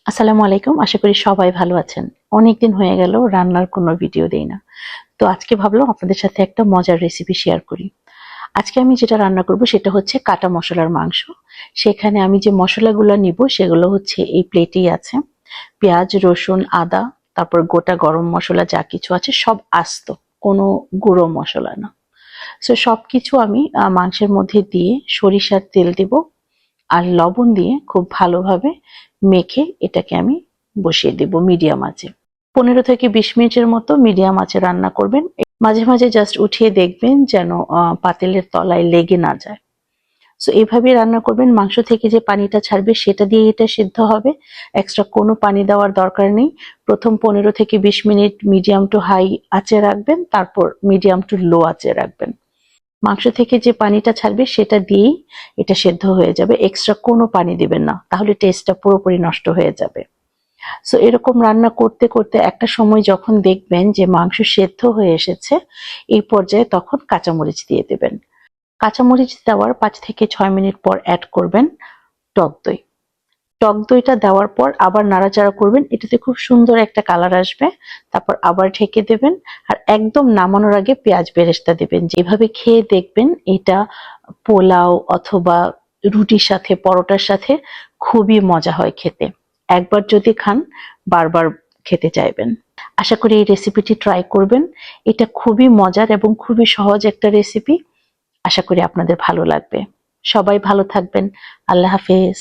আসসালামু আলাইকুম। আশা করি সবাই ভালো আছেন। অনেকদিন হয়ে গেল রান্নার কোনো ভিডিও দেই না। তো আজকে ভাবলাম আপনাদের সাথে একটা মজার রেসিপি শেয়ার করি। আজকে আমি যেটা রান্না করব সেটা হচ্ছে কাটা মসলার মাংস। সেখানে আমি যে মসলাগুলো নিব সেগুলো হচ্ছে এই প্লেটেই আছে। পেঁয়াজ, রসুন, আদা, তারপর গোটা গরম মসলা যা কিছু আছে সব আস্ত, কোনো গুঁড়ো মসলা না। সো সবকিছু আমি মাংসের মধ্যে দিয়ে সরিষার তেল দিব আর লবণ দিয়ে খুব ভালোভাবে মেখে এটাকে আমি বসিয়ে দেব মিডিয়াম আঁচে। 15 থেকে 20 মিনিটের মতো মিডিয়াম আঁচে রান্না করবেন। মাঝে মাঝে জাস্ট উঠিয়ে দেখবেন যেন পাতিলের তলায় লেগে না যায়। সো এইভাবে রান্না করবেন। মাংস থেকে যে পানিটা ছাড়বে সেটা দিয়ে এটা সিদ্ধ হবে। এক্সট্রা কোনো পানি দেওয়ার দরকার নেই। প্রথম 15 থেকে 20 মিনিট মিডিয়াম টু হাই আঁচে রাখবেন, তারপর মিডিয়াম টু লো আঁচে রাখবেন। মাংস থেকে যে পানিটা ছাড়বে সেটা দিয়েই এটা সেদ্ধ হয়ে যাবে। এক্সট্রা কোনো পানি দিবেন না, তাহলে টেস্টটা পুরোপুরি নষ্ট হয়ে যাবে। সো এরকম রান্না করতে করতে একটা সময় যখন দেখবেন যে মাংস সেদ্ধ হয়ে এসেছে, এই পর্যায়ে তখন কাঁচামরিচ দিয়ে দেবেন। কাঁচামরিচ দেওয়ার 5 থেকে 6 মিনিট পর অ্যাড করবেন টক দই। টক দইটা দেওয়ার পর আবার নাড়াচাড়া করবেন, এটাতে খুব সুন্দর একটা কালার আসবে। তারপর আবার ঢেকে দেবেন আর একদম নামানোর আগে পেঁয়াজ বেরেস্তা দেবেন। যেভাবে খেয়ে দেখবেন এটা পোলাও অথবা রুটির সাথে, পরোটার সাথে খুবই মজা হয় খেতে। একবার যদি খান বারবার খেতে চাইবেন। আশা করি এই রেসিপিটি ট্রাই করবেন। এটা খুবই মজার এবং খুবই সহজ একটা রেসিপি। আশা করি আপনাদের ভালো লাগবে। সবাই ভালো থাকবেন। আল্লাহ হাফেজ।